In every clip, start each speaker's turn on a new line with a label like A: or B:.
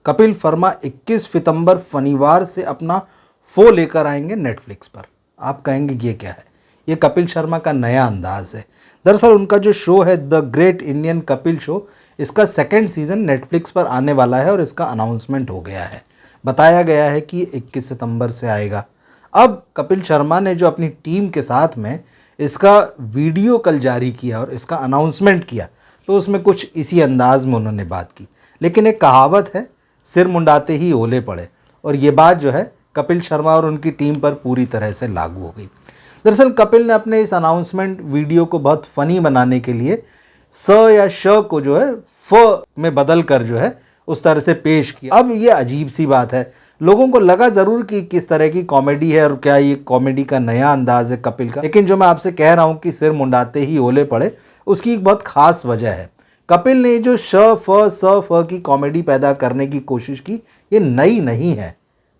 A: कपिल शर्मा 21 सितंबर शनिवार से अपना शो लेकर आएंगे नेटफ्लिक्स पर। आप कहेंगे ये क्या है? ये कपिल शर्मा का नया अंदाज है। दरअसल उनका जो शो है the great Indian Kapil show, इसका सेकंड सीज़न नेटफ्लिक्स पर आने वाला है और इसका अनाउंसमेंट हो गया है। बताया गया है कि 21 सितंबर से आएगा। अब कपिल शर्मा ने जो अपनी टीम के साथ में इसका वीडियो कल जारी किया और इसका अनाउंसमेंट किया, तो उसमें कुछ इसी अंदाज में उन्होंने बात की। लेकिन एक कहावत है, सिर मुंडाते ही ओले पड़े, और ये बात जो है कपिल शर्मा और उनकी टीम पर पूरी तरह से लागू हो गई। दरअसल कपिल ने अपने इस अनाउंसमेंट वीडियो को बहुत फ़नी बनाने के लिए स या श को जो है फ में बदल कर जो है उस तरह से पेश किया। अब ये अजीब सी बात है, लोगों को लगा ज़रूर कि किस तरह की कॉमेडी है और क्या ये कॉमेडी का नया अंदाज है कपिल का। लेकिन जो मैं आपसे कह रहा हूँ कि सिर मुंडाते ही ओले पड़े, उसकी एक बहुत ख़ास वजह है। कपिल ने जो श फ स फ की कॉमेडी पैदा करने की कोशिश की, ये नई नहीं है।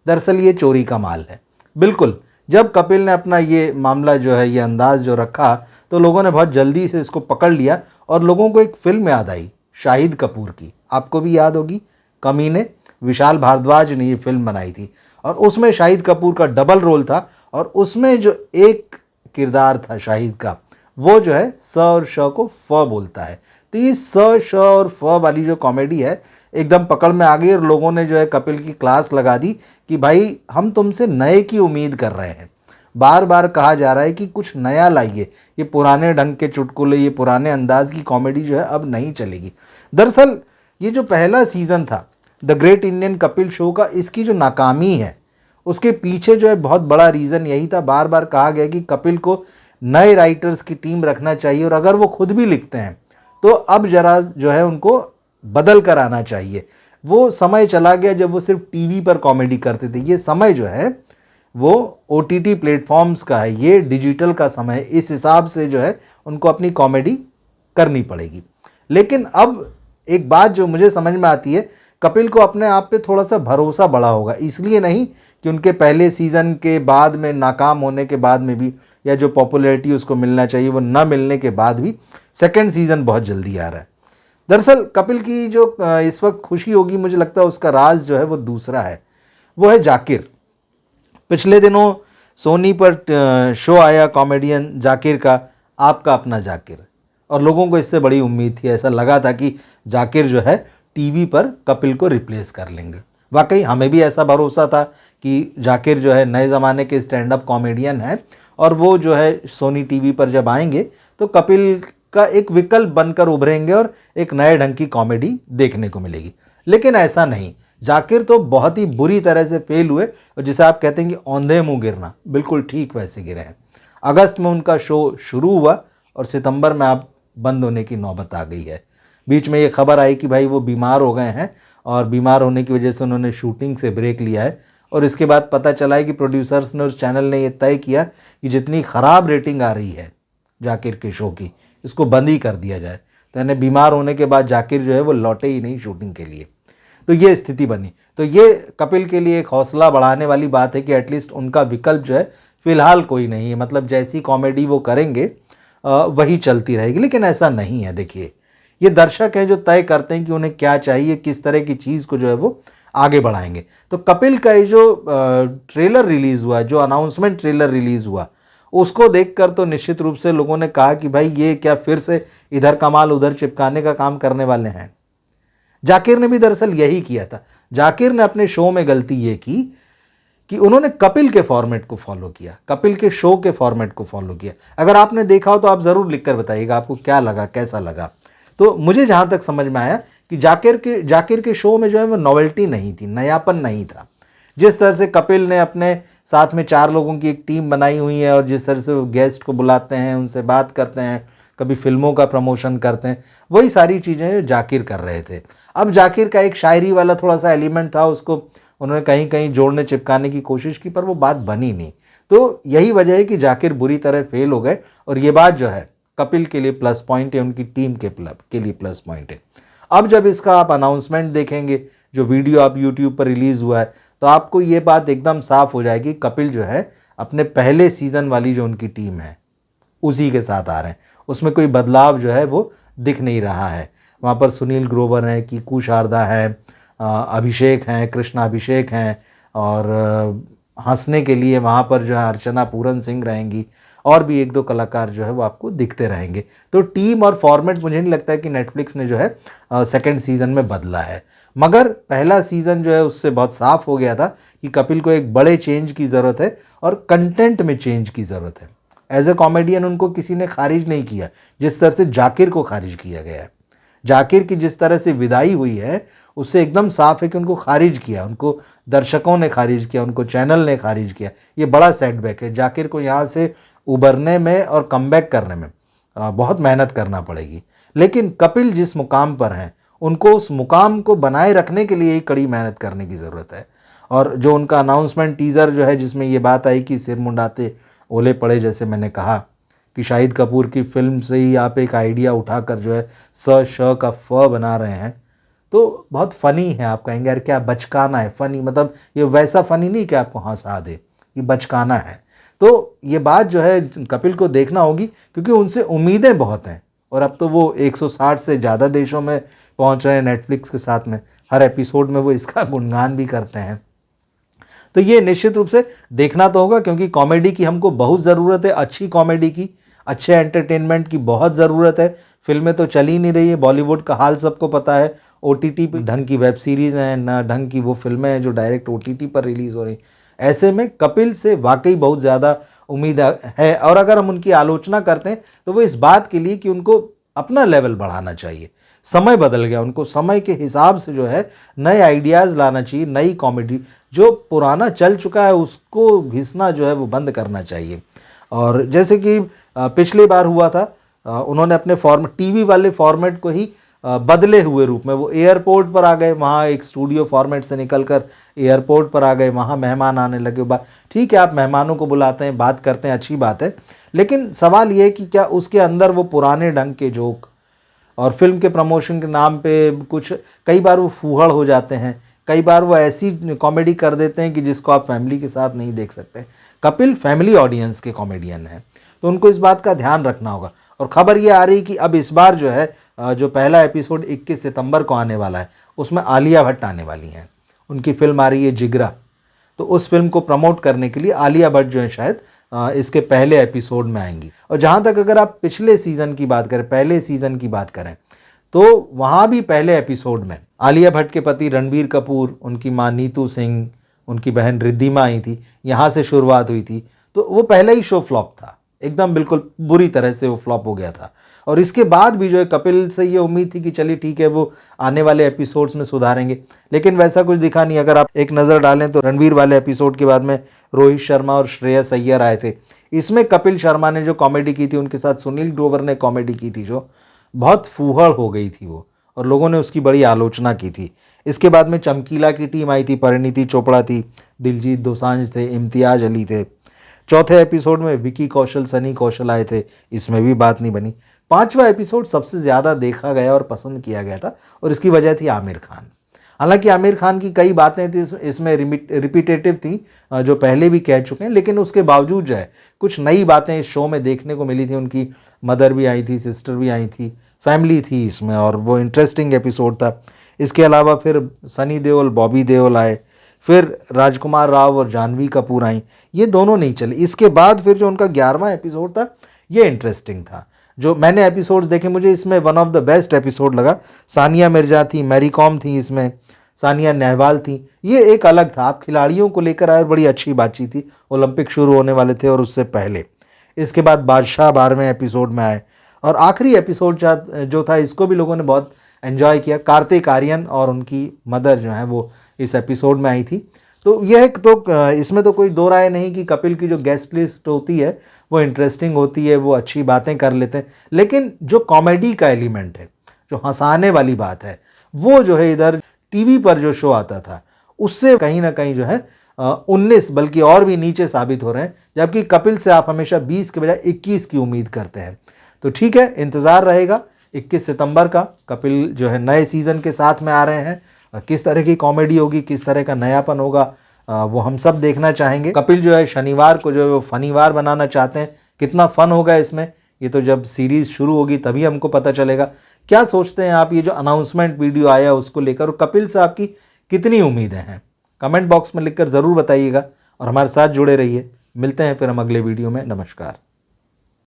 A: दरअसल ये चोरी का माल है। बिल्कुल, जब कपिल ने अपना ये मामला जो है, ये अंदाज़ जो रखा, तो लोगों ने बहुत जल्दी से इसको पकड़ लिया और लोगों को एक फ़िल्म याद आई शाहिद कपूर की। आपको भी याद होगी, कमीने। विशाल भारद्वाज ने ये फिल्म बनाई थी और उसमें शाहिद कपूर का डबल रोल था और उसमें जो एक किरदार था शाहिद का, वो जो है स और श को फ बोलता है। तो ये स श और फ वाली जो कॉमेडी है एकदम पकड़ में आ गई और लोगों ने जो है कपिल की क्लास लगा दी कि भाई हम तुमसे नए की उम्मीद कर रहे हैं। बार बार कहा जा रहा है कि कुछ नया लाइए, ये पुराने ढंग के चुटकुले, ये पुराने अंदाज की कॉमेडी जो है अब नहीं चलेगी। दरअसल ये जो पहला सीज़न था the great Indian Kapil show का, इसकी जो नाकामी है उसके पीछे जो है बहुत बड़ा रीज़न यही था। बार बार कहा गया कि कपिल को नए राइटर्स की टीम रखना चाहिए और अगर वो खुद भी लिखते हैं तो अब ज़रा जो है उनको बदल कर आना चाहिए। वो समय चला गया जब वो सिर्फ टीवी पर कॉमेडी करते थे। ये समय जो है वो OTT प्लेटफॉर्म्स का है, ये डिजिटल का समय है। इस हिसाब से जो है उनको अपनी कॉमेडी करनी पड़ेगी। लेकिन अब एक बात जो मुझे समझ में आती है, कपिल को अपने आप पे थोड़ा सा भरोसा बढ़ा होगा। इसलिए नहीं कि उनके पहले सीज़न के बाद में नाकाम होने के बाद में भी, या जो पॉपुलैरिटी उसको मिलना चाहिए वो ना मिलने के बाद भी, सेकंड सीज़न बहुत जल्दी आ रहा है। दरअसल कपिल की जो इस वक्त खुशी होगी, मुझे लगता है उसका राज जो है वो दूसरा है, वो है जाकिर। पिछले दिनों सोनी पर शो आया कॉमेडियन जाकिर का, आपका अपना जाकिर, और लोगों को इससे बड़ी उम्मीद थी। ऐसा लगा था कि जाकिर जो है टीवी पर कपिल को रिप्लेस कर लेंगे। वाकई हमें भी ऐसा भरोसा था कि जाकिर जो है नए ज़माने के स्टैंड अप कॉमेडियन है और वो जो है सोनी टीवी पर जब आएंगे तो कपिल का एक विकल्प बनकर उभरेंगे और एक नए ढंग की कॉमेडी देखने को मिलेगी। लेकिन ऐसा नहीं, जाकिर तो बहुत ही बुरी तरह से फेल हुए और जिसे आप कहते हैं कि औंधे मुँह गिरना, बिल्कुल ठीक वैसे गिरे हैं। अगस्त में उनका शो शुरू हुआ और सितंबर में आप बंद होने की नौबत आ गई है। बीच में ये खबर आई कि भाई वो बीमार हो गए हैं और बीमार होने की वजह से उन्होंने शूटिंग से ब्रेक लिया है। और इसके बाद पता चला है कि प्रोड्यूसर्स ने, उस चैनल ने ये तय किया कि जितनी ख़राब रेटिंग आ रही है जाकिर के शो की, इसको बंद ही कर दिया जाए। तो यानी बीमार होने के बाद जाकिर जो है वो लौटे ही नहीं शूटिंग के लिए। तो ये स्थिति बनी। तो ये कपिल के लिए एक हौसला बढ़ाने वाली बात है कि एटलीस्ट उनका विकल्प जो है फ़िलहाल कोई नहीं है। मतलब जैसी कॉमेडी वो करेंगे वही चलती रहेगी। लेकिन ऐसा नहीं है। देखिए, ये दर्शक हैं जो तय करते हैं कि उन्हें क्या चाहिए, किस तरह की चीज़ को जो है वो आगे बढ़ाएंगे। तो कपिल का ये जो ट्रेलर रिलीज़ हुआ, जो अनाउंसमेंट ट्रेलर रिलीज़ हुआ, उसको देखकर तो निश्चित रूप से लोगों ने कहा कि भाई ये क्या फिर से इधर कमाल उधर चिपकाने का काम करने वाले हैं। जाकिर ने भी दरअसल यही किया था। जाकिर ने अपने शो में गलती ये की कि उन्होंने कपिल के फॉर्मेट को फॉलो किया, कपिल के शो के फॉर्मेट को फॉलो किया। अगर आपने देखा हो तो आप ज़रूर लिखकर बताइएगा आपको क्या लगा, कैसा लगा। तो मुझे जहाँ तक समझ में आया कि जाकिर के शो में जो है वो नॉवेल्टी नहीं थी, नयापन नहीं था। जिस तरह से कपिल ने अपने साथ में 4 लोगों की एक टीम बनाई हुई है और जिस तरह से वो गेस्ट को बुलाते हैं, उनसे बात करते हैं, कभी फिल्मों का प्रमोशन करते हैं, वही सारी चीज़ें जो जाकिर कर रहे थे। अब जाकिर का एक शायरी वाला थोड़ा सा एलिमेंट था, उसको उन्होंने कहीं कहीं जोड़ने चिपकाने की कोशिश की, पर वो बात बनी नहीं। तो यही वजह है कि जाकिर बुरी तरह फेल हो गए और ये बात जो है कपिल के लिए प्लस पॉइंट है, उनकी टीम के लिए प्लस पॉइंट है। अब जब इसका आप अनाउंसमेंट देखेंगे, जो वीडियो आप यूट्यूब पर रिलीज़ हुआ है, तो आपको ये बात एकदम साफ हो जाएगी, कपिल जो है अपने पहले सीज़न वाली जो उनकी टीम है उसी के साथ आ रहे हैं। उसमें कोई बदलाव जो है वो दिख नहीं रहा है। वहाँ पर सुनील ग्रोवर हैं, कीकू शारदा है, अभिषेक हैं, कृष्णा अभिषेक हैं, और हंसने के लिए वहाँ पर जो है अर्चना पूरन सिंह रहेंगी, और भी एक दो कलाकार जो है वो आपको दिखते रहेंगे। तो टीम और फॉर्मेट मुझे नहीं लगता है कि नेटफ्लिक्स ने जो है सेकंड सीज़न में बदला है, मगर पहला सीज़न जो है उससे बहुत साफ हो गया था कि कपिल को एक बड़े चेंज की ज़रूरत है और कंटेंट में चेंज की ज़रूरत है। एज ए कॉमेडियन उनको किसी ने खारिज नहीं किया जिस तरह से जाकिर को खारिज किया गया है। जाकिर की जिस तरह से विदाई हुई है उससे एकदम साफ है कि उनको खारिज किया, उनको दर्शकों ने खारिज किया, उनको चैनल ने खारिज किया। ये बड़ा सेटबैक है। जाकिर को यहाँ से उबरने में और कमबैक करने में बहुत मेहनत करना पड़ेगी। लेकिन कपिल जिस मुकाम पर हैं उनको उस मुकाम को बनाए रखने के लिए ही कड़ी मेहनत करने की ज़रूरत है। और जो उनका अनाउंसमेंट टीज़र जो है जिसमें ये बात आई कि सिर मुंडाते ओले पड़े, जैसे मैंने कहा कि शाहिद कपूर की फिल्म से ही आप एक आइडिया उठाकर जो है स श का फ बना रहे हैं, तो बहुत फ़नी है। आप कहेंगे यार क्या बचकाना है, फ़नी मतलब ये वैसा फ़नी नहीं कि आपको हंसा दे, ये बचकाना है। तो ये बात जो है कपिल को देखना होगी क्योंकि उनसे उम्मीदें बहुत हैं, और अब तो वो 160 से ज़्यादा देशों में पहुंच रहे हैं नेटफ्लिक्स के साथ में। हर एपिसोड में वो इसका गुणगान भी करते हैं। तो ये निश्चित रूप से देखना तो होगा क्योंकि कॉमेडी की हमको बहुत ज़रूरत है, अच्छी कॉमेडी की, अच्छे एंटरटेनमेंट की बहुत ज़रूरत है। फिल्में तो चल ही नहीं रही है, बॉलीवुड का हाल सबको पता है। ओटीटी पे ढंग की वेब सीरीज़ हैं, ना ढंग की वो फिल्में हैं जो डायरेक्ट ओटीटी पर रिलीज़ हो रही। ऐसे में कपिल से वाकई बहुत ज़्यादा उम्मीद है, और अगर हम उनकी आलोचना करते हैं तो वो इस बात के लिए कि उनको अपना लेवल बढ़ाना चाहिए। समय बदल गया, उनको समय के हिसाब से जो है नए आइडियाज़ लाना चाहिए, नई कॉमेडी। जो पुराना चल चुका है उसको घिसना जो है वो बंद करना चाहिए। और जैसे कि पिछली बार हुआ था, उन्होंने अपने टीवी वाले फॉर्मेट को ही बदले हुए रूप में वो एयरपोर्ट पर आ गए, वहाँ एक स्टूडियो फॉर्मेट से निकलकर एयरपोर्ट पर आ गए, वहाँ मेहमान आने लगे। ठीक है, आप मेहमानों को बुलाते हैं, बात करते हैं, अच्छी बात है, लेकिन सवाल ये है कि क्या उसके अंदर वो पुराने ढंग के जोक और फिल्म के प्रमोशन के नाम पे कुछ कई बार वो फूहड़ हो जाते हैं, कई बार वो ऐसी कॉमेडी कर देते हैं कि जिसको आप फैमिली के साथ नहीं देख सकते। कपिल फैमिली ऑडियंस के कॉमेडियन हैं, तो उनको इस बात का ध्यान रखना होगा। और खबर ये आ रही कि अब इस बार जो है जो पहला एपिसोड 21 सितंबर को आने वाला है उसमें आलिया भट्ट आने वाली हैं। उनकी फिल्म आ रही है जिगरा, तो उस फिल्म को प्रमोट करने के लिए आलिया भट्ट जो है शायद इसके पहले एपिसोड में आएंगी। और जहाँ तक अगर आप पिछले सीज़न की बात करें, पहले सीज़न की बात करें, तो वहाँ भी पहले एपिसोड में आलिया भट्ट के पति रणबीर कपूर, उनकी माँ नीतू सिंह, उनकी बहन रिद्धिमा आई थी, यहाँ से शुरुआत हुई थी। तो वो पहला ही शो फ्लॉप था, एकदम बिल्कुल बुरी तरह से वो फ्लॉप हो गया था। और इसके बाद भी जो है कपिल से ये उम्मीद थी कि चलिए ठीक है वो आने वाले एपिसोड्स में सुधारेंगे, लेकिन वैसा कुछ दिखा नहीं। अगर आप एक नज़र डालें तो रणवीर वाले एपिसोड के बाद में रोहित शर्मा और श्रेयस अय्यर आए थे। इसमें कपिल शर्मा ने जो कॉमेडी की थी, उनके साथ सुनील ग्रोवर ने कॉमेडी की थी, जो बहुत फूहड़ हो गई थी वो, और लोगों ने उसकी बड़ी आलोचना की थी। इसके बाद में चमकीला की टीम आई थी, परिणीति चोपड़ा थी, दिलजीत दोसांझ थे, इम्तियाज अली थे। चौथे एपिसोड में विकी कौशल, सनी कौशल आए थे, इसमें भी बात नहीं बनी। पांचवा एपिसोड सबसे ज़्यादा देखा गया और पसंद किया गया था, और इसकी वजह थी आमिर खान। हालांकि आमिर खान की कई बातें थी इसमें रिपीटेटिव थी, जो पहले भी कह चुके हैं, लेकिन उसके बावजूद जो है कुछ नई बातें इस शो में देखने को मिली थी। उनकी मदर भी आई थी, सिस्टर भी आई थी, फैमिली थी इसमें, और वो इंटरेस्टिंग एपिसोड था। इसके अलावा फिर सनी देओल, बॉबी देओल आए, फिर राजकुमार राव और जानवी कपूर आई, ये दोनों नहीं चले। इसके बाद फिर जो उनका 11वां एपिसोड था ये इंटरेस्टिंग था। जो मैंने एपिसोड्स देखे, मुझे इसमें one of the best episode लगा। सानिया मिर्जा थी, मैरी कॉम थी, इसमें सानिया नेहवाल थी। ये एक अलग था, आप खिलाड़ियों को लेकर आए, बड़ी अच्छी बातचीत थी। ओलंपिक शुरू होने वाले थे और उससे पहले। इसके बाद बादशाह 12वें एपिसोड में आए, और आखिरी एपिसोड जो था इसको भी लोगों ने बहुत एंजॉय किया। कार्तिक आर्यन और उनकी मदर जो है वो इस एपिसोड में आई थी। तो यह तो इसमें तो कोई दो राय नहीं कि कपिल की जो गेस्ट लिस्ट होती है वो इंटरेस्टिंग होती है, वो अच्छी बातें कर लेते हैं, लेकिन जो कॉमेडी का एलिमेंट है, जो हंसाने वाली बात है, वो जो है इधर टीवी पर जो शो आता था उससे कहीं ना कहीं जो है 19 बल्कि और भी नीचे साबित हो रहे हैं। जबकि कपिल से आप हमेशा 20 के बजाय 21 की उम्मीद करते हैं। तो ठीक है, इंतज़ार रहेगा 21 सितंबर का। कपिल जो है नए सीज़न के साथ में आ रहे हैं, किस तरह की कॉमेडी होगी, किस तरह का नयापन होगा, वो हम सब देखना चाहेंगे। कपिल जो है शनिवार को जो है वो फनीवार बनाना चाहते हैं। कितना फ़न होगा इसमें, ये तो जब सीरीज़ शुरू होगी तभी हमको पता चलेगा। क्या सोचते हैं आप, ये जो अनाउंसमेंट वीडियो आया उसको लेकर, और कपिल साहब की कितनी उम्मीदें हैं? कमेंट बॉक्स में लिखकर ज़रूर बताइएगा और हमारे साथ जुड़े रहिए। मिलते हैं फिर हम अगले वीडियो में। नमस्कार।